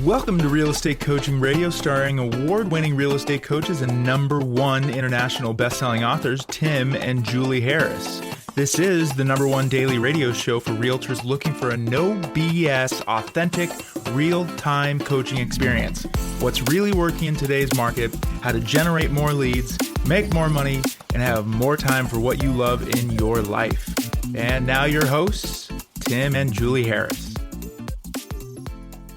Welcome to Real Estate Coaching Radio, starring award-winning real estate coaches and #1 international best-selling authors, Tim and Julie Harris. This is the #1 daily radio show for realtors looking for a no BS, authentic, real-time coaching experience. What's really working in today's market, how to generate more leads, make more money, and have more time for what you love in your life. And now your hosts, Tim and Julie Harris.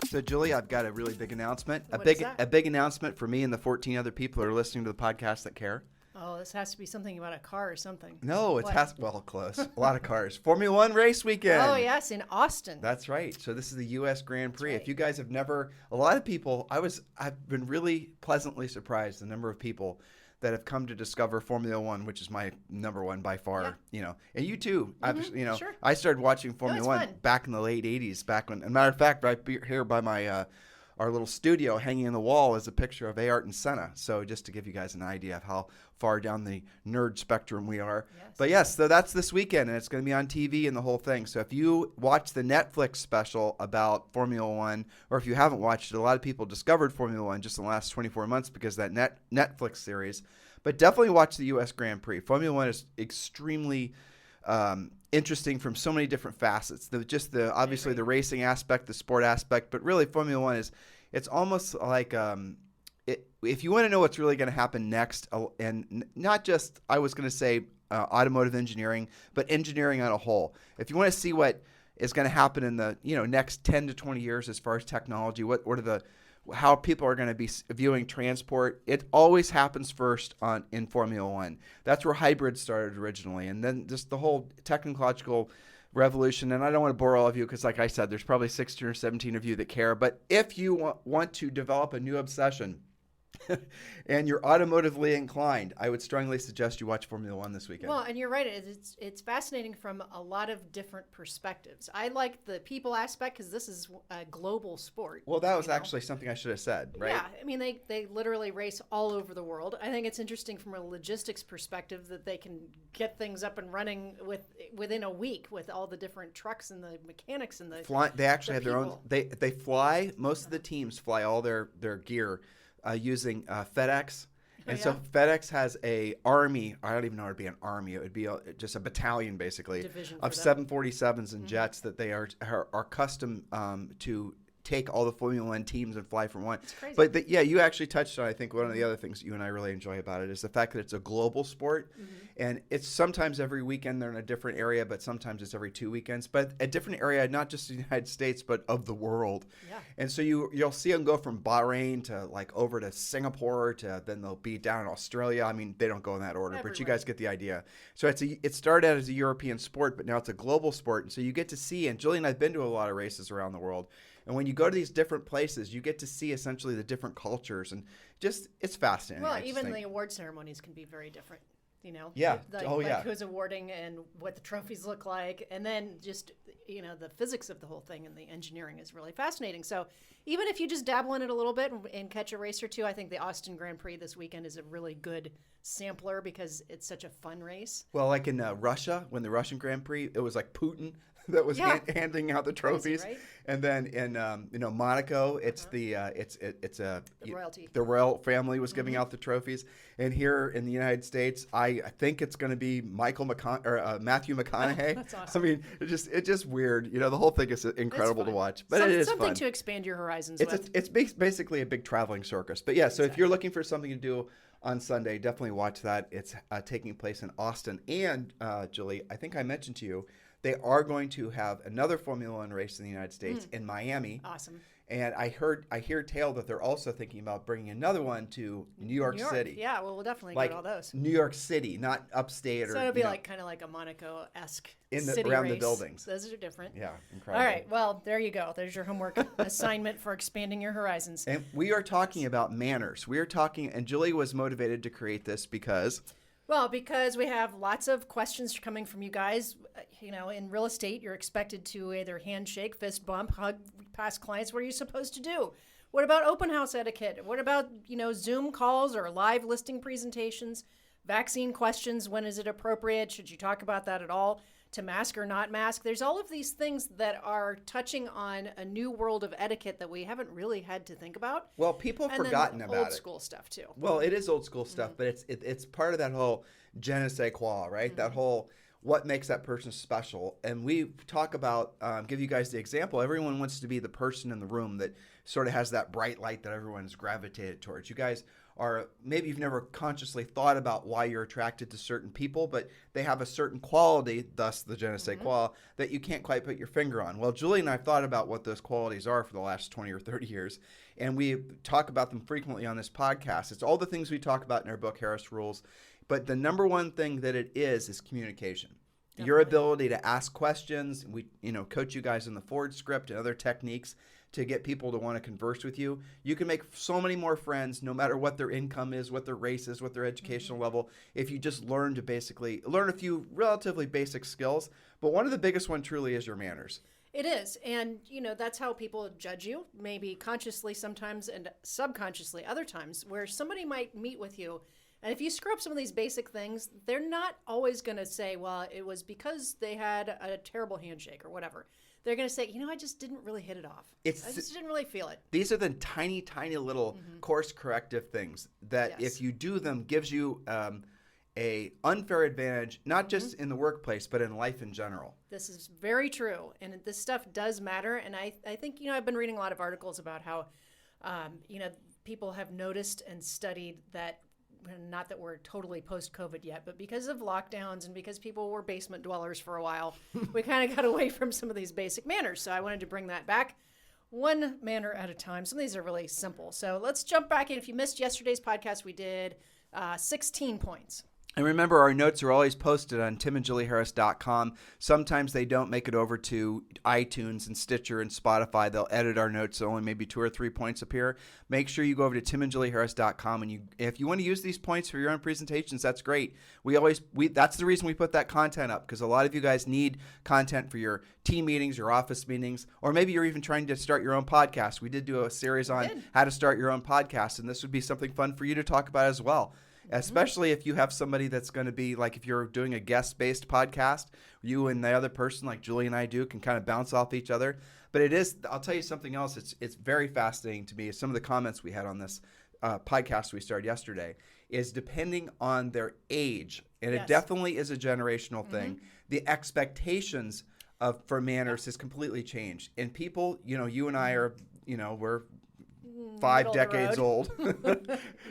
So, Julie, I've got a really big announcement. What is that? A big announcement for me and the 14 other people who are listening to the podcast that care. Oh, this has to be something about a car or something. No, What? close. A lot of cars. Formula One race weekend. Oh, yes, in Austin. That's right. So this is the U.S. Grand Prix. That's right. If you guys have never, a lot of people, I've been really pleasantly surprised the number of people that have come to discover Formula One, which is my #1 by far. Yeah. And you too. Sure. I started watching Formula it's One fun. back in the late '80s. Back when, as a matter of fact, right here by my our little studio, hanging in the wall, is a picture of Ayrton Senna. So just to give you guys an idea of how far down the nerd spectrum we are. Yes. But yes, so that's this weekend, and it's going to be on TV and the whole thing. So if you watch the Netflix special about Formula One, or if you haven't watched it, a lot of people discovered Formula One just in the last 24 months because of that Netflix series. But definitely watch the U.S. Grand Prix. Formula One is extremely interesting from so many different facets. Obviously the racing aspect, the sport aspect, but really Formula One it's almost like if you want to know what's really going to happen next, and not just, I was going to say automotive engineering, but engineering on a whole. If you want to see what is going to happen in the next 10 to 20 years as far as technology, how people are going to be viewing transport, it always happens first in Formula One. That's where hybrids started originally, and then just the whole technological revolution. And I don't want to bore all of you because, like I said, there's probably 16 or 17 of you that care. But if you want to develop a new obsession and you're automotively inclined, I would strongly suggest you watch Formula One this weekend. Well, and you're right. It's fascinating from a lot of different perspectives. I like the people aspect because this is a global sport. Well, that was actually something I should have said, right? Yeah, I mean, they literally race all over the world. I think it's interesting from a logistics perspective that they can get things up and running within a week with all the different trucks and the mechanics and They actually have their own. people. They fly. Most of the teams fly all their gear using FedEx. And so FedEx has a army. I don't even know it would be an army. It would be just a battalion, basically, Division of for them. 747s and jets that they are custom to take all the Formula One teams and fly from one. It's crazy. But you actually touched on, I think, one of the other things you and I really enjoy about it is the fact that it's a global sport. And it's sometimes every weekend they're in a different area, but sometimes it's every 2 weekends. But a different area, not just the United States, but of the world. Yeah. And so you'll see them go from Bahrain to over to Singapore to then they'll be down in Australia. I mean, they don't go in that order, but you guys get the idea. So it started out as a European sport, but now it's a global sport. And so you get to see, and Julie and I have been to a lot of races around the world. And when you go to these different places, you get to see essentially the different cultures, and just it's fascinating. Well, even the award ceremonies can be very different. Yeah. Like who's awarding and what the trophies look like, and then just the physics of the whole thing and the engineering is really fascinating. So even if you just dabble in it a little bit and catch a race or two, I think the Austin Grand Prix this weekend is a really good sampler because it's such a fun race. Well, like in Russia, when the Russian Grand Prix, it was like Putin that was handing out the trophies, Crazy, right? And then in Monaco, it's the royalty. The royal family was giving out the trophies, and here in the United States, I think it's going to be Matthew McConaughey. That's awesome. I mean, it's just weird. The whole thing is incredible to watch, but it is something fun. to expand your horizons with. It's basically a big traveling circus. But yeah, so if you're looking for something to do on Sunday, definitely watch that. It's taking place in Austin, and Julie, I think I mentioned to you, they are going to have another Formula One race in the United States in Miami. Awesome. And I hear tale that they're also thinking about bringing another one to New York City. Yeah, well, we'll definitely Like get all those. New York City, not upstate. So it'll be kind of like a Monaco-esque city around race. the buildings. Those are different. Yeah, incredible. All right, well, there you go. There's your homework assignment for expanding your horizons. And we are talking about manners. We are talking, and Julie was motivated to create this because... Well, because we have lots of questions coming from you guys. In real estate, you're expected to either handshake, fist bump, hug past clients. What are you supposed to do? What about open house etiquette? What about, Zoom calls or live listing presentations? Vaccine questions, when is it appropriate? Should you talk about that at all? to mask or not mask. There's all of these things that are touching on a new world of etiquette that we haven't really had to think about. Well, people have And forgotten then about old it. school stuff too. Well, it is old school stuff, but it's part of that whole je ne sais quoi, right? That whole what makes that person special. And we talk about, give you guys the example. Everyone wants to be the person in the room that sort of has that bright light that everyone's gravitated towards. You guys are, maybe you've never consciously thought about why you're attracted to certain people, but they have a certain quality, thus the je ne sais quoi, that you can't quite put your finger on. Well, Julie and I have thought about what those qualities are for the last 20 or 30 years, and we talk about them frequently on this podcast. It's all the things we talk about in our book, Harris Rules, but the number one thing that it is communication. Definitely. Your ability to ask questions. We, coach you guys in the Ford script and other techniques to get people to want to converse with you. You can make so many more friends no matter what their income is, what their race is, what their educational level, if you just learn to basically learn a few relatively basic skills. But one of the biggest one truly is your manners. It is. And, that's how people judge you, maybe consciously sometimes and subconsciously other times, where somebody might meet with you. And if you screw up some of these basic things, they're not always going to say, well, it was because they had a terrible handshake or whatever. They're going to say, I just didn't really hit it off. I just didn't really feel it. These are the tiny, tiny little course corrective things that if you do them gives you a unfair advantage, not just in the workplace, but in life in general. This is very true. And this stuff does matter. And I think, I've been reading a lot of articles about how, people have noticed and studied that, not that we're totally post-COVID yet, but because of lockdowns and because people were basement dwellers for a while, we kind of got away from some of these basic manners. So I wanted to bring that back one manner at a time. Some of these are really simple. So let's jump back in. If you missed yesterday's podcast, we did 16 points. And remember, our notes are always posted on timandjulieharris.com. Sometimes they don't make it over to iTunes and Stitcher and Spotify. They'll edit our notes so only maybe 2 or 3 points appear. Make sure you go over to timandjulieharris.com, and if you want to use these points for your own presentations, that's great. That's the reason we put that content up, because a lot of you guys need content for your team meetings, your office meetings, or maybe you're even trying to start your own podcast. We did do a series on how to start your own podcast, and this would be something fun for you to talk about as well. Especially if you have somebody that's going to be, like if you're doing a guest-based podcast, you and the other person, like Julie and I do, can kind of bounce off each other. But I'll tell you something else. It's very fascinating to me. Some of the comments we had on this podcast we started yesterday is depending on their age, and it definitely is a generational thing, the expectations for manners has completely changed. And people, you and I are, we're 5 decades old.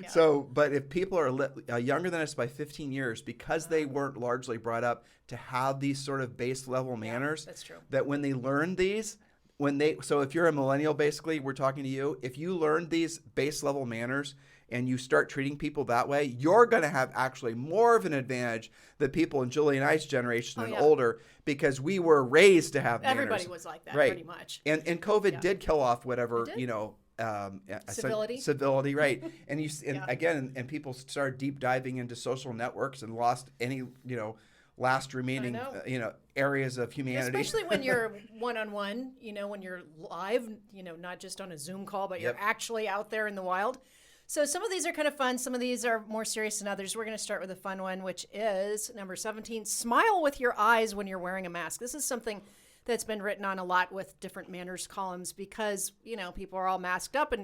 So, but if people are younger than us by 15 years, because they weren't largely brought up to have these sort of base level manners, that's true. that when they learn these, so if you're a millennial, basically, we're talking to you, if you learn these base level manners and you start treating people that way, you're going to have actually more of an advantage than people in Julie and I's generation and older, because we were raised to have manners. Everybody was like that, pretty much. And COVID did kill off whatever, civility, right? And people started deep diving into social networks and lost any, last remaining, areas of humanity. Especially when you're one-on-one, when you're live, not just on a Zoom call, but you're actually out there in the wild. So some of these are kind of fun. Some of these are more serious than others. We're going to start with a fun one, which is number 17, smile with your eyes when you're wearing a mask. This is something that's been written on a lot with different manners columns because, people are all masked up.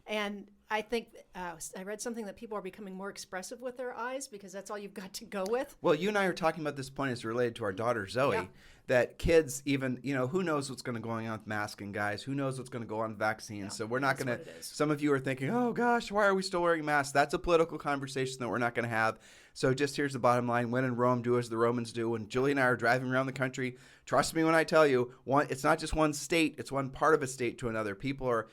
And I think I read something that people are becoming more expressive with their eyes because that's all you've got to go with. Well, you and I are talking about this point as related to our daughter, Zoe, that kids even, who knows what's going to go on with masking, guys? Who knows what's going to go on vaccines? So we're not going to, some of you are thinking, oh gosh, why are we still wearing masks? That's a political conversation that we're not going to have. So just here's the bottom line. When in Rome, do as the Romans do. When Julie and I are driving around the country, trust me when I tell you, it's not just one state. It's one part of a state to another. People are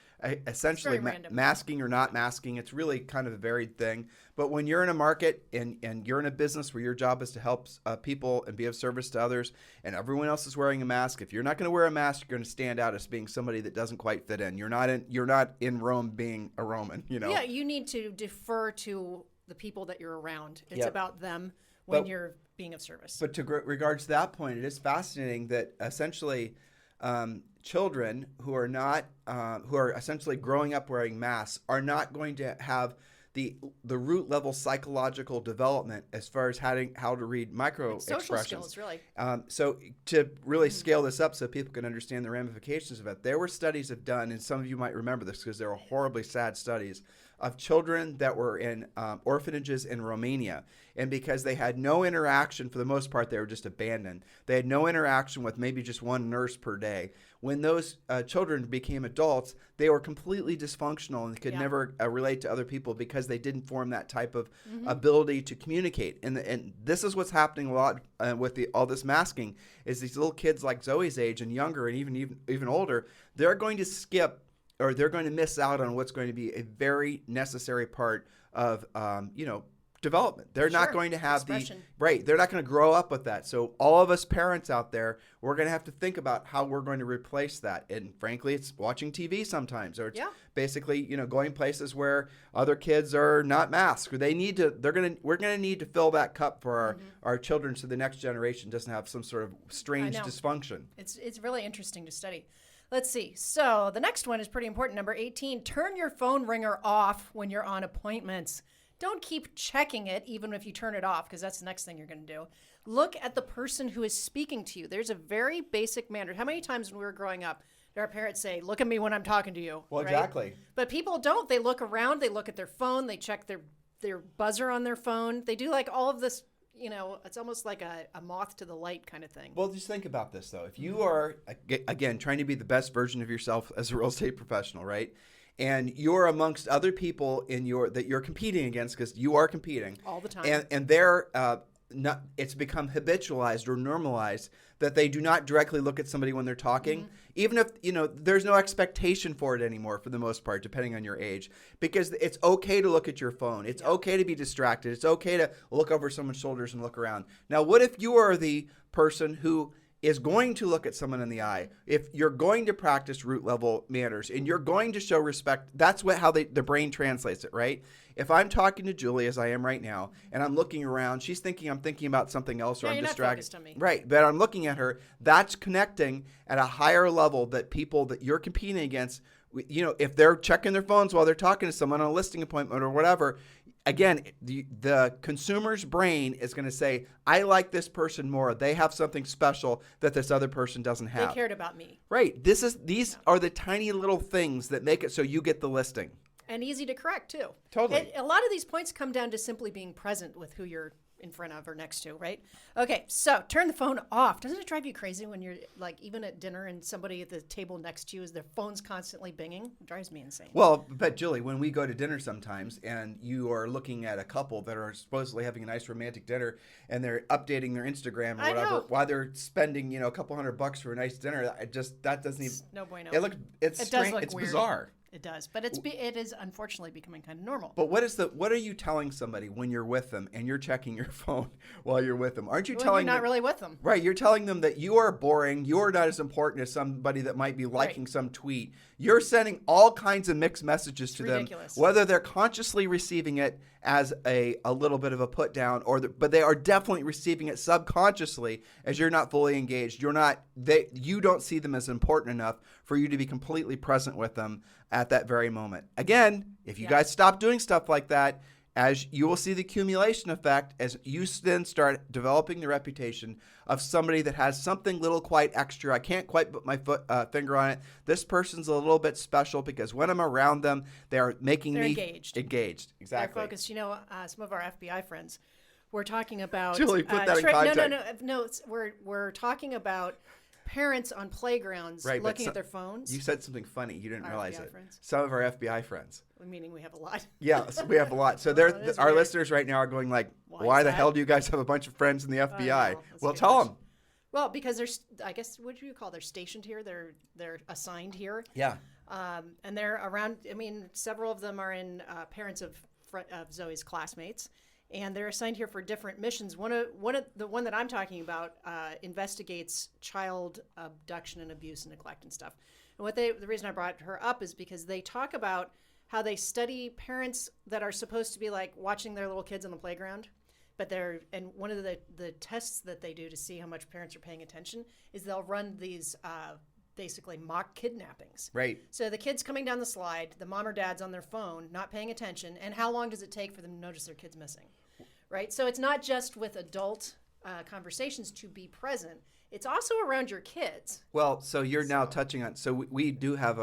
essentially masking or not masking. It's really kind of a varied thing. But when you're in a market and you're in a business where your job is to help people and be of service to others, and everyone else is wearing a mask, if you're not going to wear a mask, you're going to stand out as being somebody that doesn't quite fit in. You're not in Rome being a Roman. Yeah, you need to defer to the people that you're around. It's about them when you're being of service. But to regards to that point, it is fascinating that essentially children who are essentially growing up wearing masks are not going to have the root level psychological development as far as how to read micro social expressions. skills, really. So to really scale this up so people can understand the ramifications of it, there were studies have done, and some of you might remember this because they were horribly sad studies, of children that were in orphanages in Romania. And because they had no interaction, for the most part, they were just abandoned. They had no interaction with maybe just one nurse per day. When those children became adults, they were completely dysfunctional and could never relate to other people because they didn't form that type of ability to communicate. And this is what's happening a lot with all this masking, is these little kids like Zoe's age and younger and even older, they're going to skip, or they're going to miss out on what's going to be a very necessary part of, development. They're not going to have they're not going to grow up with that. So all of us parents out there, we're going to have to think about how we're going to replace that. And frankly, it's watching TV sometimes, or it's basically, going places where other kids are not masked. We're going to need to fill that cup for our children, so the next generation doesn't have some sort of strange dysfunction. It's really interesting to study. Let's see. So the next one is pretty important. Number 18, turn your phone ringer off when you're on appointments. Don't keep checking it even if you turn it off, because that's the next thing you're going to do. Look at the person who is speaking to you. There's a very basic manner. How many times when we were growing up did our parents say, look at me when I'm talking to you? Well, right? Exactly. But people don't. They look around. They look at their phone. They check their buzzer on their phone. They do like all of this. It's almost like a moth to the light kind of thing. Well, just think about this, though. If you are, again, trying to be the best version of yourself as a real estate professional, right? And you're amongst other people that you're competing against, because you are competing all the time, and they're it's become habitualized or normalized that they do not directly look at somebody when they're talking, even if there's no expectation for it anymore, for the most part, depending on your age, because it's okay to look at your phone, it's okay to be distracted, it's okay to look over someone's shoulders and look around. Now, what if you are the person who is going to look at someone in the eye? If you're going to practice root level manners and you're going to show respect, that's how the brain translates it, right? If I'm talking to Julie, as I am right now, and I'm looking around, she's thinking I'm thinking about something else, or I'm distracted. Not focused on me. Right, but I'm looking at her. That's connecting at a higher level that people that you're competing against, if they're checking their phones while they're talking to someone on a listing appointment or whatever, again, the consumer's brain is going to say, I like this person more. They have something special that this other person doesn't have. They cared about me. Right. These are the tiny little things that make it so you get the listing. And easy to correct, too. Totally. A lot of these points come down to simply being present with who you're in front of or next to, right? Okay, so turn the phone off. Doesn't it drive you crazy when you're even at dinner and somebody at the table next to you their phone's constantly binging? It drives me insane. Well, but Julie, when we go to dinner sometimes and you are looking at a couple that are supposedly having a nice romantic dinner and they're updating their Instagram or whatever while they're spending, a couple $100 for a nice dinner, that doesn't even. No bueno. It's strange. It's weird. Bizarre. It does, but it is unfortunately becoming kind of normal. But what are you telling somebody when you're with them and you're checking your phone while you're with them? Aren't you telling you're not them, really with them? Right, you're telling them that you are boring, you're not as important as somebody that might be liking some tweet. You're sending all kinds of mixed messages to them, whether they're consciously receiving it as a little bit of a put down, but they are definitely receiving it subconsciously as you're not fully engaged. You don't see them as important enough for you to be completely present with them at that very moment. Again, if you guys stop doing stuff like that, as you will see the accumulation effect as you then start developing the reputation of somebody that has something little quite extra. I can't quite put my finger on it. This person's a little bit special because when I'm around them, they are making me engaged. Exactly. They're focused. Some of our FBI friends were talking about. Julie, put that in context. No. We're talking about parents on playgrounds looking at their phones. You said something funny. You didn't realize FBI it. Friends. Some of our FBI friends. Meaning we have a lot. Yes, we have a lot. So our listeners right now are going like, why the hell do you guys have a bunch of friends in the FBI? Well, tell them. Well, because I guess, what do you call? They're stationed here. They're assigned here. Yeah. And they're around. Several of them are in parents of Zoe's classmates. And they're assigned here for different missions. The one that I'm talking about investigates child abduction and abuse and neglect and stuff. And the reason I brought her up is because they talk about how they study parents that are supposed to be like watching their little kids on the playground, and one of the tests that they do to see how much parents are paying attention is they'll run these. basically mock kidnappings. Right. So the kid's coming down the slide, the mom or dad's on their phone, not paying attention, and how long does it take for them to notice their kid's missing? Right? So it's not just with adult conversations to be present. It's also around your kids. Well, so you're now touching on. So we do have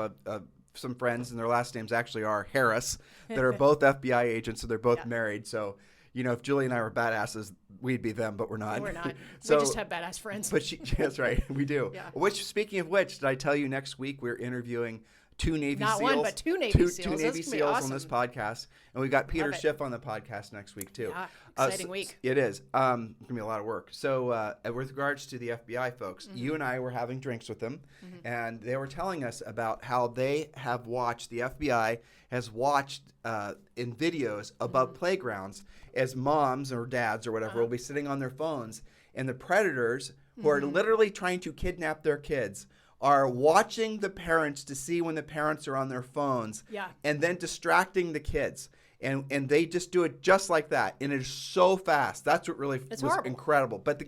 some friends, and their last names actually are Harris, that are both FBI agents, so they're both married. So, if Julie and I were badasses, we'd be them, but we're not. We're not. So, we just have badass friends. But that's right, we do. Yeah. Which, speaking of which, did I tell you next week we're interviewing two Navy SEALs? Not one, but two Navy SEAls. Two Navy SEAls awesome. on this podcast, and we've got Peter Love it. Schiff on the podcast next week too. Yeah, exciting week. It is. It's gonna be a lot of work. So, with regards to the FBI folks, you and I were having drinks with them, and they were telling us about how they have watched. The FBI has watched in videos above playgrounds as moms or dads or whatever will be sitting on their phones, and the predators who are literally trying to kidnap their kids are watching the parents to see when the parents are on their phones, and then distracting the kids. And they just do it just like that, and it is so fast. That's what really was horrible. incredible. But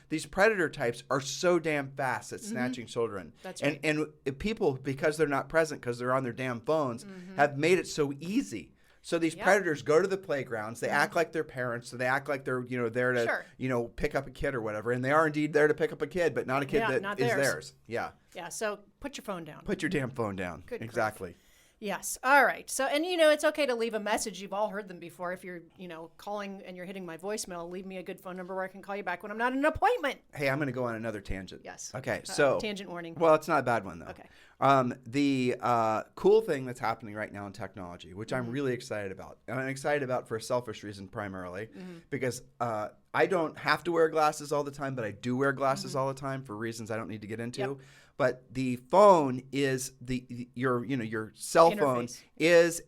these predator types are so damn fast at snatching children. That's right. And people, because they're not present, because they're on their damn phones, have made it so easy. So these predators go to the playgrounds. They act like they're parents. So they act like they're there to pick up a kid or whatever. And they are indeed there to pick up a kid, but not a kid that is theirs. Yeah. Yeah. So put your phone down. Put your damn phone down. Good exactly. Yes. All right. So, and it's okay to leave a message. You've all heard them before. If you're, calling and you're hitting my voicemail, leave me a good phone number where I can call you back when I'm not in an appointment. Hey, I'm going to go on another tangent. Yes. Okay. So tangent warning. Well, it's not a bad one though. Okay. The cool thing that's happening right now in technology, which I'm really excited about, and I'm excited about for a selfish reason primarily, because I don't have to wear glasses all the time, but I do wear glasses all the time for reasons I don't need to get into. Yep. But the phone is your cell phone Interface. is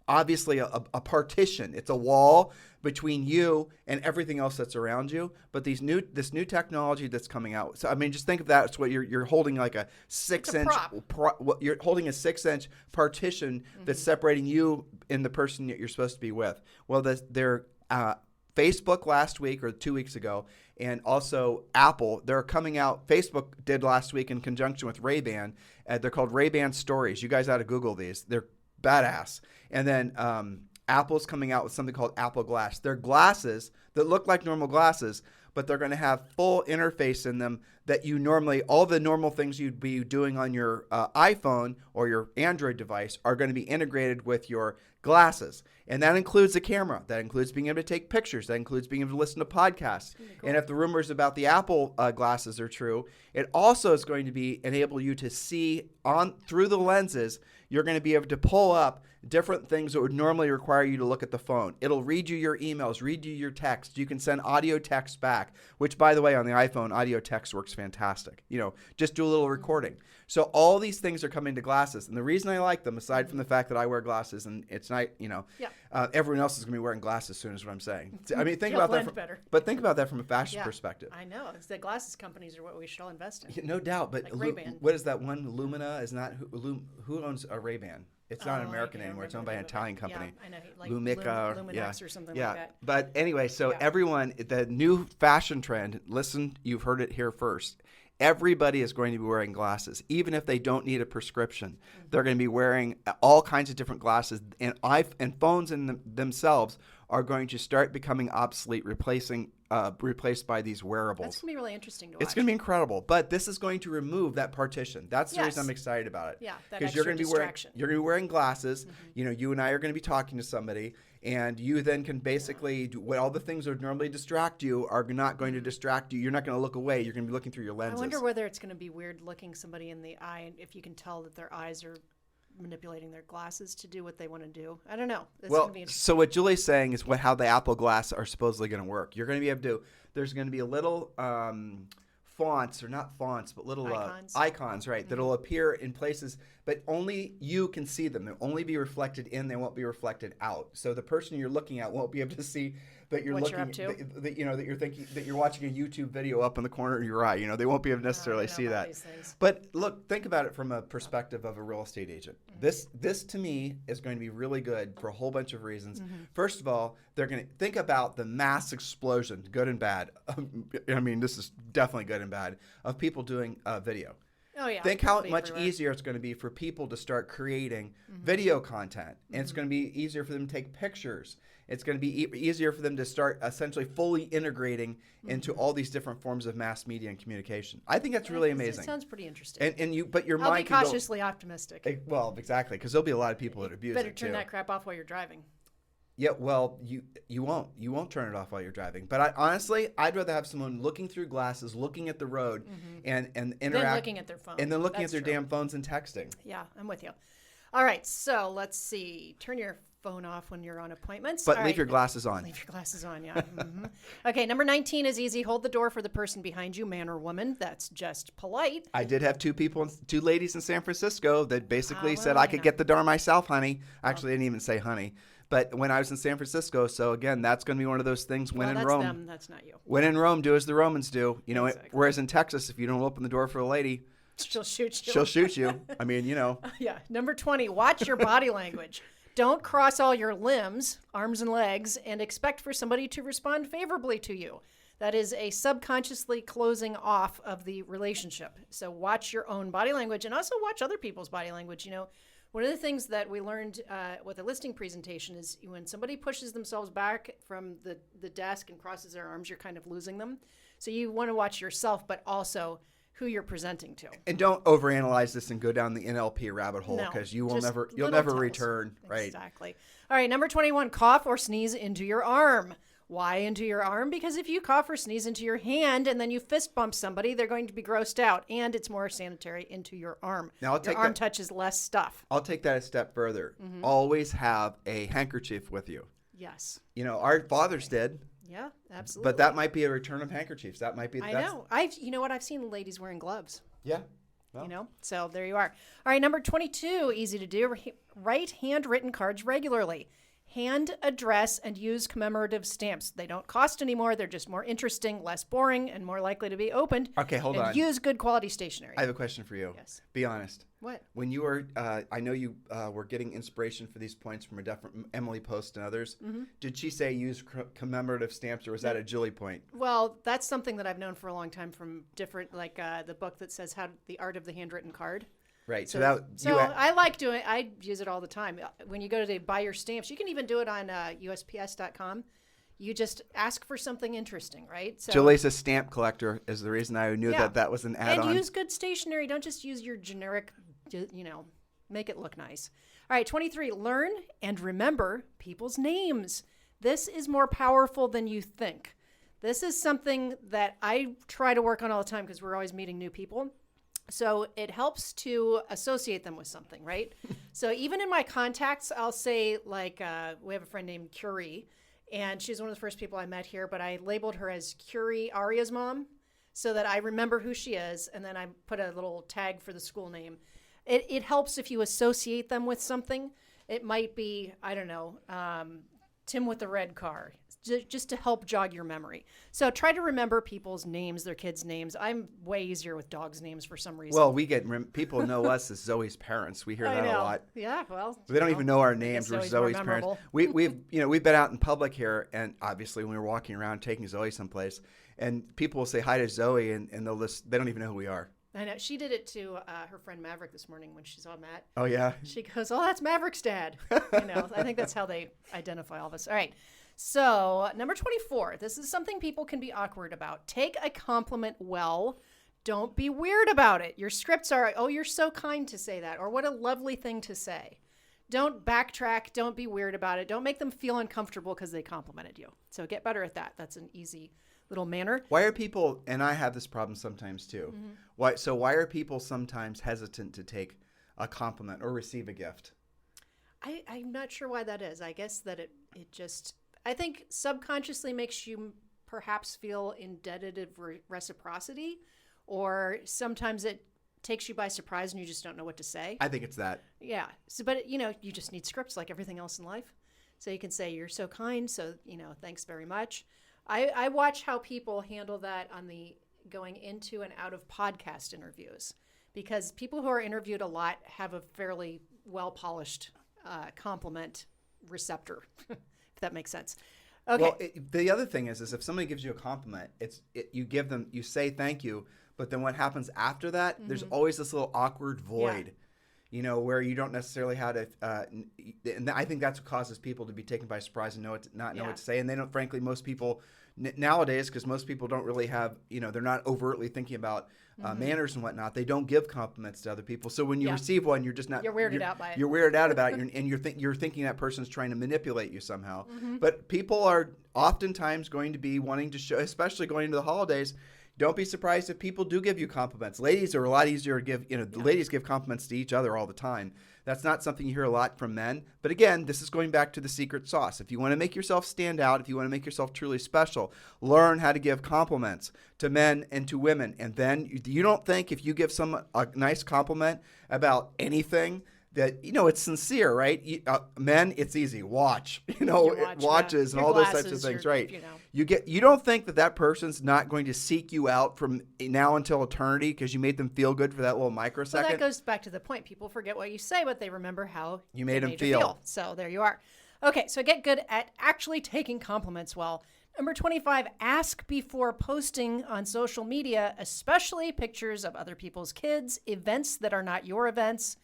obviously a partition. It's a wall between you and everything else that's around you. But this new technology that's coming out. So I mean, just think of that. It's what you're holding, like a 6-inch. You're holding a 6-inch partition that's separating you and the person that you're supposed to be with. Well, their Facebook last week or 2 weeks ago, and also Apple, they're coming out. Facebook did last week in conjunction with Ray-Ban. They're called Ray-Ban Stories. You guys ought to Google these. They're badass. And then Apple's coming out with something called Apple Glass. They're glasses that look like normal glasses, but they're going to have full interface in them that all the normal things you'd be doing on your iPhone or your Android device are going to be integrated with your glasses. And that includes the camera. That includes being able to take pictures. That includes being able to listen to podcasts. Cool. And if the rumors about the Apple glasses are true, it also is going to enable you to see through the lenses. You're going to be able to pull up different things that would normally require you to look at the phone. It'll read you your emails, read you your text. You can send audio text back, which, by the way, on the iPhone, audio text works fantastic. Just do a little recording. So all these things are coming to glasses. And the reason I like them, aside from the fact that I wear glasses and it's not, everyone else is going to be wearing glasses soon is what I'm saying. I mean, think about that. But think about that from a fashion perspective. I know. It's the glasses companies are what we should all invest in. No doubt. But like Ray-Ban. What is that one? Lumina is not who owns a Ray-Ban? It's not American anymore. It's owned by an Italian company. Yeah, I know. Like Lumica. Luminex or something like that. But anyway, so everyone, the new fashion trend, listen, you've heard it here first. Everybody is going to be wearing glasses, even if they don't need a prescription. They're going to be wearing all kinds of different glasses, and phones in themselves are going to start becoming obsolete, replaced by these wearables. That's going to be really interesting to watch. It's going to be incredible, but this is going to remove that partition. That's the reason I'm excited about it. Yeah, that because extra distraction. You're going to be wearing glasses. You and I are going to be talking to somebody. And you then can basically do all the things that would normally distract you are not going to distract you. You're not going to look away. You're going to be looking through your lenses. I wonder whether it's going to be weird looking somebody in the eye if you can tell that their eyes are manipulating their glasses to do what they want to do. I don't know. So what Julie's saying is how the Apple Glass are supposedly going to work. You're going to be able to. There's going to be a little fonts, or not fonts, but little icons, right? That'll appear in places, but only you can see them. They'll only be reflected in, they won't be reflected out. So the person you're looking at won't be able to see that you're what looking you're up to. that you know that you're thinking that you're watching a YouTube video up in the corner of your eye. You know, they won't be able to necessarily see that. But look, think about it from a perspective of a real estate agent. This to me is going to be really good for a whole bunch of reasons. First of all, they're going to think about the mass explosion, good and bad. I mean, this is definitely good and bad, of people doing video. Oh, yeah. Think how much easier it's going to be for people to start creating video content. And it's going to be easier for them to take pictures. It's going to be easier for them to start essentially fully integrating into all these different forms of mass media and communication. I think that's really amazing. It sounds pretty interesting. But your I'll mind be can cautiously optimistic. well, exactly, because there'll be a lot of people that abuse Better it turn too. that crap off while you're driving. Yeah, well, you won't turn it off while you're driving. But honestly, I'd rather have someone looking through glasses, looking at the road, and interact. Then looking at their phone. And then looking That's at their true. damn phones and texting. Yeah, I'm with you. All right, so let's see. Turn your phone off when you're on appointments. But All leave right. your glasses on. Leave your glasses on, yeah. Okay, number 19 is easy. Hold the door for the person behind you, man or woman. That's just polite. I did have two ladies in San Francisco that basically said well, I could get the door myself, honey. Actually, I didn't even say honey. But when I was in San Francisco, so again, that's going to be one of those things. When in that's Rome, them, that's not you. when in Rome, do as the Romans do. You know, Exactly. whereas in Texas, if you don't open the door for a lady, She'll shoot you. she'll shoot you. I mean, you know. Yeah. Number 20, watch your body language. Don't cross all your limbs, arms and legs, and expect for somebody to respond favorably to you. That is a subconsciously closing off of the relationship. So watch your own body language and also watch other people's body language. You know, one of the things that we learned with a listing presentation is when somebody pushes themselves back from the desk and crosses their arms, you're kind of losing them. So you want to watch yourself, but also who you're presenting to. And don't overanalyze this and go down the NLP rabbit hole, No, because you'll just never little tells. return. Right. Exactly. All right, number 21, cough or sneeze into your arm. Why into your arm? Because if you cough or sneeze into your hand and then you fist bump somebody, they're going to be grossed out, and it's more sanitary into your arm. Now, I'll your take arm that- touches less stuff. I'll take that a step further. Always have a handkerchief with you. Yes. You know, our fathers did, Yeah, absolutely. but that might be a return of handkerchiefs. That might be. I know. You know what? I've seen ladies wearing gloves. Yeah. You know, so there you are. All right, number 22, easy to do. Write handwritten cards regularly. Hand, address, and use commemorative stamps. They don't cost anymore. They're just more interesting, less boring, and more likely to be opened. Okay, hold and on. Use good quality stationery. I have a question for you. Yes. Be honest. What? When you were, I know you were getting inspiration for these points from a different Emily Post and others. Did she say use commemorative stamps, or was that a Julie point? Well, that's something that I've known for a long time from different, like the book that says the art of the handwritten card. Right. So I like doing. I use it all the time. When you go to buy your stamps, you can even do it on USPS.com. You just ask for something interesting, right? So, Julie's a stamp collector is the reason I knew Yeah. that was an add-on. And use good stationery. Don't just use your generic, make it look nice. All right, 23, learn and remember people's names. This is more powerful than you think. This is something that I try to work on all the time because we're always meeting new people. So it helps to associate them with something, right? So even in my contacts, I'll say, like, we have a friend named Curie, and she's one of the first people I met here, but I labeled her as Curie, Aria's mom, so that I remember who she is, and then I put a little tag for the school name. It helps if you associate them with something. It might be, I don't know, Tim with the red car, just to help jog your memory. So try to remember people's names, their kids' names. I'm way easier with dogs' names for some reason. Well, people know us as Zoe's parents. We hear I that know. a lot. Yeah, well. They don't even know our names. guess We're Zoe's more Zoe's parents. memorable. We've been out in public here, and obviously when we're walking around taking Zoe someplace, and people will say hi to Zoe, and they don't even know who we are. I know. She did it to her friend Maverick this morning when she saw Matt. Oh yeah. She goes, "Oh, that's Maverick's dad." I think that's how they identify all of us. All right. So, number 24. This is something people can be awkward about. Take a compliment well. Don't be weird about it. Your scripts are, "Oh, you're so kind to say that," or "What a lovely thing to say." Don't backtrack. Don't be weird about it. Don't make them feel uncomfortable because they complimented you. So get better at that. That's an easy little manner. Why are people, and I have this problem sometimes too, why are people sometimes hesitant to take a compliment or receive a gift? I'm not sure why that is. I guess that it just, I think subconsciously makes you perhaps feel indebted of reciprocity, or sometimes it takes you by surprise and you just don't know what to say. I think it's that. Yeah. So, but you just need scripts like everything else in life. So you can say, you're so kind, so, thanks very much. I watch how people handle that on the going into and out of podcast interviews, because people who are interviewed a lot have a fairly well-polished compliment receptor, if that makes sense. Okay. Well, the other thing is if somebody gives you a compliment, you say thank you, but then what happens after that, there's always this little awkward void. Yeah. Where you don't necessarily have to, and I think that's what causes people to be taken by surprise and not know what to say. And they don't, frankly, most people nowadays, because most people don't really have, they're not overtly thinking about manners and whatnot. They don't give compliments to other people. So when you receive one, you're just not. You're weirded out by it. You're weirded out about it, and you're thinking that person's trying to manipulate you somehow. But people are oftentimes going to be wanting to show, especially going into the holidays. Don't be surprised if people do give you compliments. Ladies are a lot easier to give, the ladies give compliments to each other all the time. That's not something you hear a lot from men. But again, this is going back to the secret sauce. If you want to make yourself stand out, if you want to make yourself truly special, learn how to give compliments to men and to women. And then you don't think if you give someone a nice compliment about anything that, it's sincere, right? Men, it's easy. Watch, watches and Your all those glasses, types of things, right? You don't think that person's not going to seek you out from now until eternity because you made them feel good for that little microsecond. Well, that goes back to the point. People forget what you say, but they remember how you made them you feel. So there you are. Okay, so get good at actually taking compliments well. Number 25, ask before posting on social media, especially pictures of other people's kids, events that are not your events.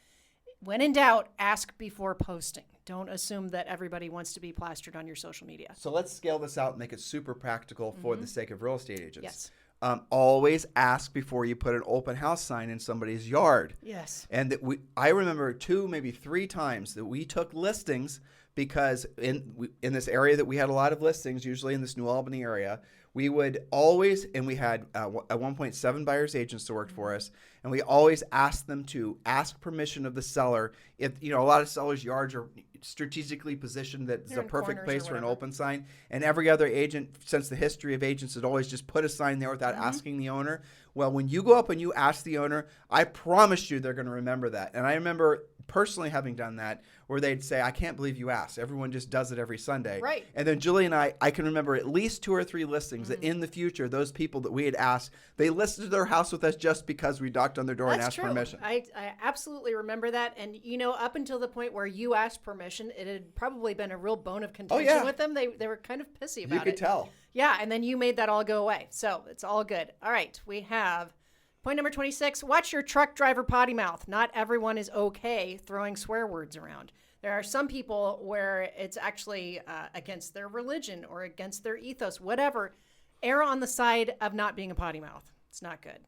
When in doubt, ask before posting. Don't assume that everybody wants to be plastered on your social media. So let's scale this out and make it super practical for the sake of real estate agents. Yes. Always ask before you put an open house sign in somebody's yard. Yes. And I remember 2, maybe 3 times that we took listings because in this area that we had a lot of listings, usually in this New Albany area, we would always, and we had at one point 7 buyers agents that worked for us, and we always asked them to ask permission of the seller. If a lot of sellers' yards are strategically positioned that it's a perfect place for an open sign, and every other agent, since the history of agents, had always just put a sign there without asking the owner. Well, when you go up and you ask the owner, I promise you they're going to remember that. And I remember personally having done that, where they'd say, I can't believe you asked. Everyone just does it every Sunday. Right. And then Julie and I can remember at least 2 or 3 listings that in the future, those people that we had asked, they listed their house with us just because we knocked on their door and asked permission. I absolutely remember that. And, up until the point where you asked permission, it had probably been a real bone of contention with them. They were kind of pissy about it. You could tell. Yeah, and then you made that all go away. So it's all good. All right, we have point number 26. Watch your truck driver potty mouth. Not everyone is okay throwing swear words around. There are some people where it's actually against their religion or against their ethos, whatever. Err on the side of not being a potty mouth. It's not good.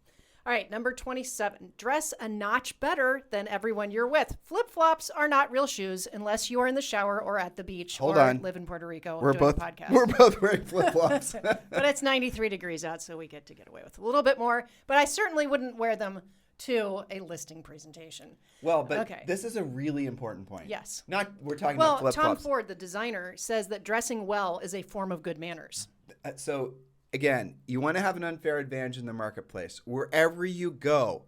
All right, number 27. Dress a notch better than everyone you're with. Flip-flops are not real shoes unless you are in the shower or at the beach live in Puerto Rico doing a podcast. We're both wearing flip-flops. But it's 93 degrees out, so we get to get away with a little bit more. But I certainly wouldn't wear them to a listing presentation. Well, but this is a really important point. Yes. We're talking about flip-flops. Tom Ford, the designer, says that dressing well is a form of good manners. So again, you want to have an unfair advantage in the marketplace. Wherever you go,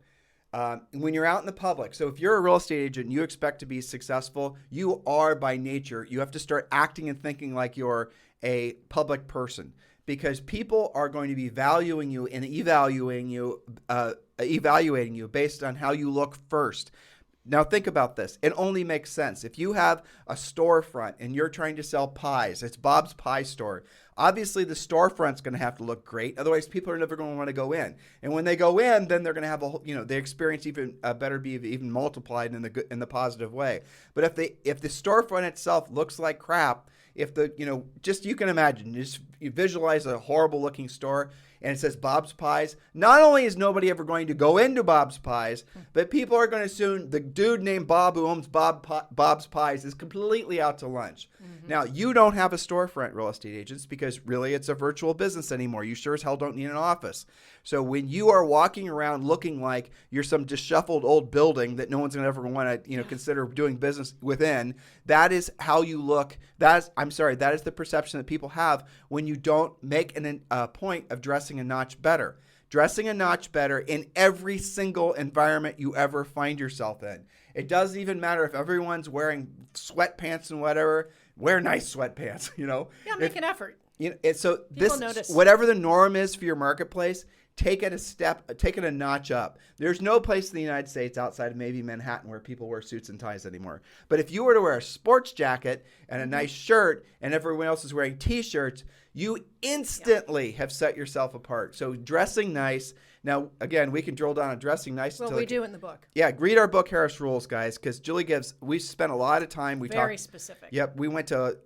when you're out in the public, so if you're a real estate agent and you expect to be successful, you are by nature, you have to start acting and thinking like you're a public person, because people are going to be valuing you and evaluating you based on how you look first. Now think about this. It only makes sense. If you have a storefront and you're trying to sell pies, it's Bob's Pie Store. Obviously, the storefront's going to have to look great. Otherwise, people are never going to want to go in. And when they go in, then they're going to have the experience even better be even multiplied in the positive way. But if the storefront itself looks like crap, you can imagine, you visualize a horrible looking store and it says Bob's Pies, not only is nobody ever going to go into Bob's Pies, but people are going to assume the dude named Bob who owns Bob's Pies is completely out to lunch. Mm-hmm. Now, you don't have a storefront, real estate agents, because really it's a virtual business anymore. You sure as hell don't need an office. So when you are walking around looking like you're some disheveled old building that no one's going to ever want to consider doing business within, that is how you look. That is the perception that people have when you don't make a point of dressing a notch better. Dressing a notch better in every single environment you ever find yourself in. It doesn't even matter if everyone's wearing sweatpants and whatever. wear nice sweatpants, Yeah, make an effort. So People notice. whatever the norm is for your marketplace, take it a notch up. There's no place in the United States outside of maybe Manhattan where people wear suits and ties anymore. But if you were to wear a sports jacket and a nice shirt and everyone else is wearing t-shirts, you instantly have set yourself apart. So dressing nice. Now, again, we can drill down on dressing nice. Well, we do in the book. Yeah, read our book, Harris Rules, guys, because we spent a lot of time. Very specific. Yep,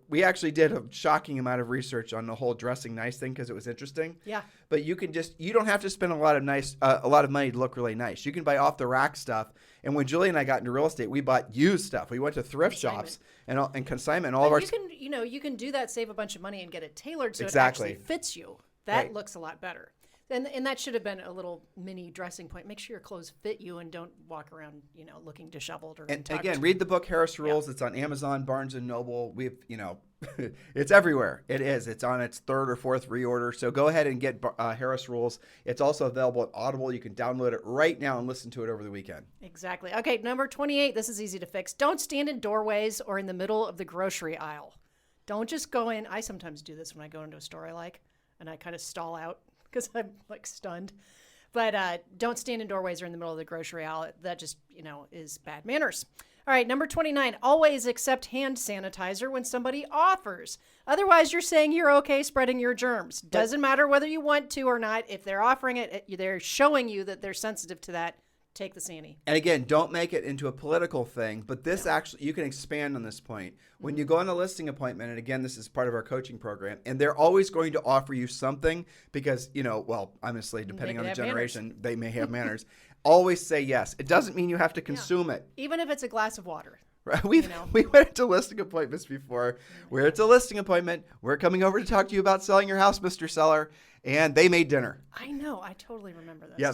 we actually did a shocking amount of research on the whole dressing nice thing because it was interesting. Yeah. But you don't have to spend a lot of money to look really nice. You can buy off the rack stuff. And when Julie and I got into real estate, we bought used stuff. We went to thrift shops and consignment. You can do that, save a bunch of money, and get it tailored so Exactly. it actually fits you. That Right. looks a lot better. And that should have been a little mini dressing point. Make sure your clothes fit you and don't walk around, looking disheveled or And untucked. again, read the book Harris Rules. It's on Amazon, Barnes and Noble. It's everywhere. It is. It's on its third or fourth reorder. So go ahead and get Harris Rules. It's also available at Audible. You can download it right now and listen to it over the weekend. Exactly. Okay, number 28. This is easy to fix. Don't stand in doorways or in the middle of the grocery aisle. Don't just go in. I sometimes do this when I go into a store I like, and I kind of stall out because I'm like stunned. But don't stand in doorways or in the middle of the grocery aisle. That just, is bad manners. All right, number 29, always accept hand sanitizer when somebody offers. Otherwise, you're saying you're okay spreading your germs. Doesn't matter whether you want to or not. If they're offering it, they're showing you that they're sensitive to that. Take the Sandy. And again, don't make it into a political thing, but this actually, you can expand on this point. When you go on a listing appointment, and again, this is part of our coaching program, and they're always going to offer you something because, honestly, depending on the generation, they may have manners. Always say yes. It doesn't mean you have to consume it. Even if it's a glass of water. Right? We went to listing appointments before. Where it's a listing appointment. We're coming over to talk to you about selling your house, Mr. Seller. And they made dinner. I know. I totally remember that. Yeah,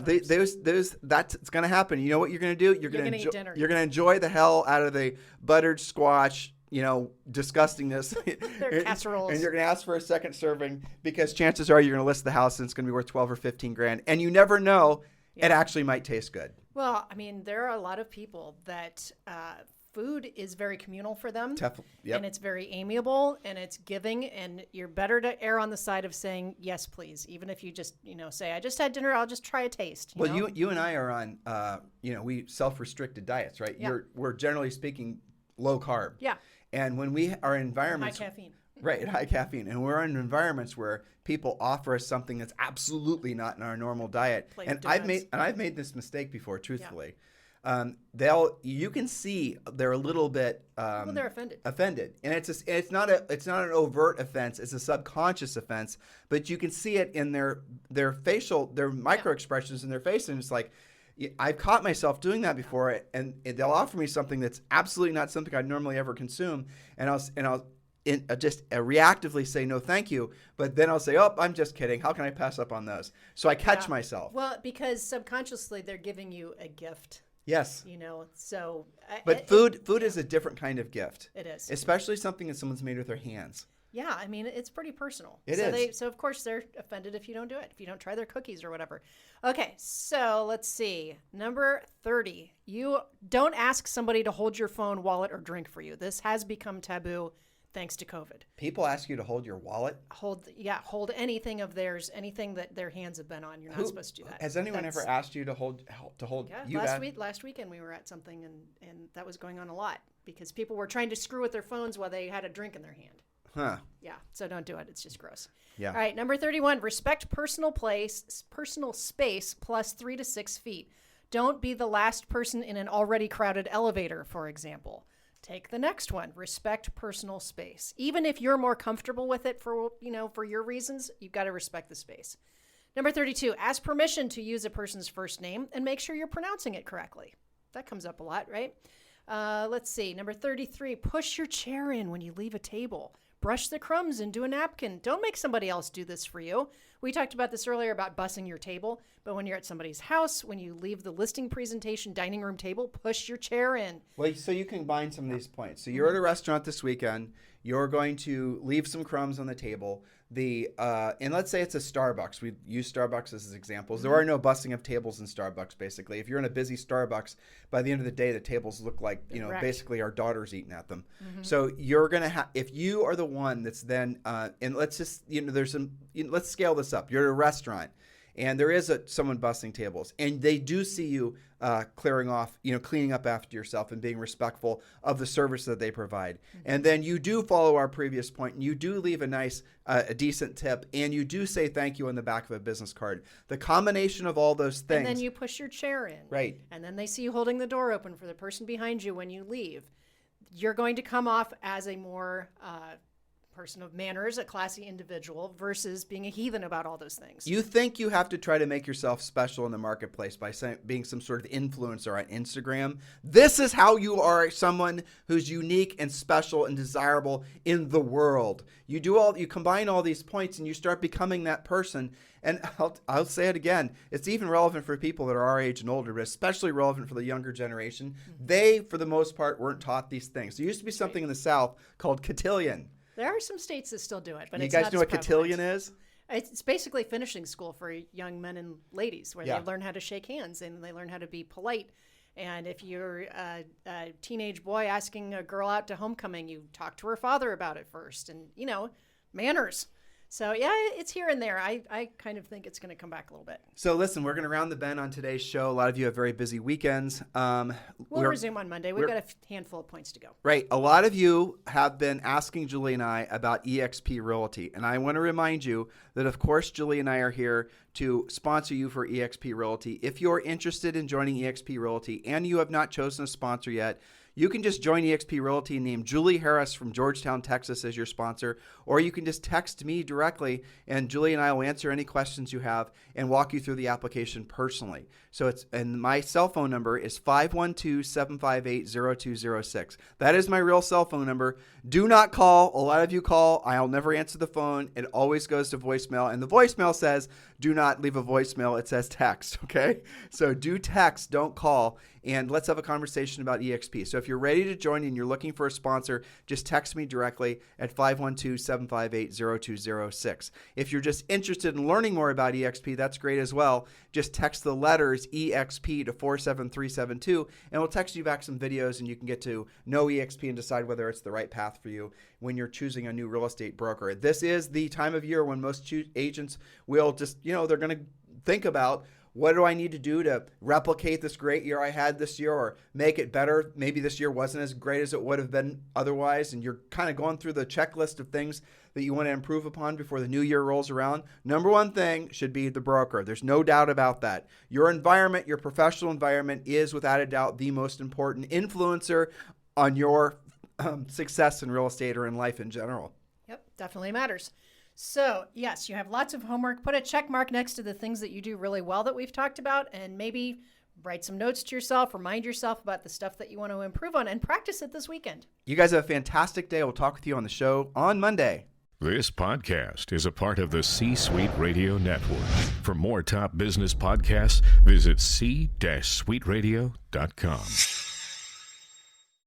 that's going to happen. You know what you're going to do? You're going to eat dinner. You're going to enjoy the hell out of the buttered squash, disgustingness. Their casseroles. And you're going to ask for a second serving because chances are you're going to list the house and it's going to be worth 12 or 15 grand. And you never know, it actually might taste good. Well, I mean, there are a lot of people that food is very communal for them. Yep. And it's very amiable and it's giving, and you're better to err on the side of saying yes, please, even if you just say I just had dinner, I'll just try a taste. You and I are on we self-restricted diets, right? Yeah. We're generally speaking low carb. Yeah. And when we are in environments High caffeine. Right, high caffeine, and we're in environments where people offer us something that's absolutely not in our normal diet. I've made this mistake before, truthfully. Yeah. You can see they're a little bit they're offended. And it's not an overt offense, it's a subconscious offense, but you can see it in their micro expressions in their face, and it's like, I've caught myself doing that before, and they'll offer me something that's absolutely not something I'd normally ever consume, and I'll just reactively say no thank you, but then I'll say, oh, I'm just kidding, how can I pass up on those? So I catch myself. Well, because subconsciously they're giving you a gift. Yes. So but food is a different kind of gift. It is, especially something that someone's made with their hands. Yeah, I mean, it's pretty personal. It is. So of course they're offended if you don't do it, if you don't try their cookies or whatever. Okay, so let's see. Number 30, you don't ask somebody to hold your phone, wallet, or drink for you. This has become taboo thanks to COVID. People ask you to hold your wallet? Hold anything of theirs, anything that their hands have been on. You're not supposed to do that. Has anyone ever asked you to hold? Yeah, last weekend we were at something and that was going on a lot because people were trying to screw with their phones while they had a drink in their hand. Huh. Yeah, so don't do it. It's just gross. Yeah. All right, number 31, respect personal space plus 3 to 6 feet. Don't be the last person in an already crowded elevator, for example. Take the next one, respect personal space. Even if you're more comfortable with it for your reasons, you've got to respect the space. Number 32, ask permission to use a person's first name and make sure you're pronouncing it correctly. That comes up a lot, right? Let's see. Number 33, push your chair in when you leave a table. Brush the crumbs into a napkin. Don't make somebody else do this for you. We talked about this earlier about bussing your table, but when you're at somebody's house, when you leave the listing presentation dining room table, push your chair in. Well, so you combine some of these points. So you're at a restaurant this weekend. You're going to leave some crumbs on the table. And let's say it's a Starbucks. We use Starbucks as examples. There are no bussing of tables in Starbucks, basically. If you're in a busy Starbucks, by the end of the day, the tables look like, basically our daughter's eating at them. So you're going to have, if you are the one that's then, and let's just, let's scale this up. You're at a restaurant. And there is someone bussing tables, and they do see you clearing off, cleaning up after yourself and being respectful of the service that they provide. And then you do follow our previous point, and you do leave a nice, a decent tip, and you do say thank you on the back of a business card. The combination of all those things. And then you push your chair in. Right. And then they see you holding the door open for the person behind you when you leave. You're going to come off as a more person of manners, a classy individual, versus being a heathen about all those things. You think you have to try to make yourself special in the marketplace by being some sort of influencer on Instagram. This is how you are someone who's unique and special and desirable in the world. You combine all these points and you start becoming that person. And I'll say it again, it's even relevant for people that are our age and older, but especially relevant for the younger generation. They, for the most part, weren't taught these things. There used to be something in the South called cotillion. There are some states that still do it, but You it's guys not know as what cotillion prevalent. is? It's basically finishing school for young men and ladies, where Yeah. they learn how to shake hands and they learn how to be polite. And if you're a teenage boy asking a girl out to homecoming, you talk to her father about it first, and manners. So yeah, it's here and there. I kind of think it's going to come back a little bit. So listen, we're going to round the bend on today's show. A lot of you have very busy weekends. We'll resume on Monday. We've got a handful of points to go. Right. A lot of you have been asking Julie and I about eXp Realty. And I want to remind you that, of course, Julie and I are here to sponsor you for eXp Realty. If you're interested in joining eXp Realty and you have not chosen a sponsor yet, you can just join eXp Realty and name Julie Harris from Georgetown, Texas as your sponsor, or you can just text me directly, and Julie and I will answer any questions you have and walk you through the application personally. And my cell phone number is 512-758-0206. That is my real cell phone number. Do not call. A lot of you call. I'll never answer the phone. It always goes to voicemail, and the voicemail says, do not leave a voicemail. It says text, okay? So do text, don't call, and let's have a conversation about eXp. So if you're ready to join and you're looking for a sponsor, just text me directly at 512-758-0206. If you're just interested in learning more about eXp, that's great as well. Just text the letters EXP to 47372, and we'll text you back some videos, and you can get to know eXp and decide whether it's the right path for you when you're choosing a new real estate broker. This is the time of year when most agents will just, they're going to think about, what do I need to do to replicate this great year I had this year or make it better? Maybe this year wasn't as great as it would have been otherwise, and you're kind of going through the checklist of things that you want to improve upon before the new year rolls around. Number one thing should be the broker. There's no doubt about that. Your environment, your professional environment is without a doubt the most important influencer on your success in real estate or in life in general. Yep, definitely matters. So, yes, you have lots of homework. Put a check mark next to the things that you do really well that we've talked about, and maybe write some notes to yourself, remind yourself about the stuff that you want to improve on, and practice it this weekend. You guys have a fantastic day. We'll talk with you on the show on Monday. This podcast is a part of the C-Suite Radio Network. For more top business podcasts, visit c-suiteradio.com.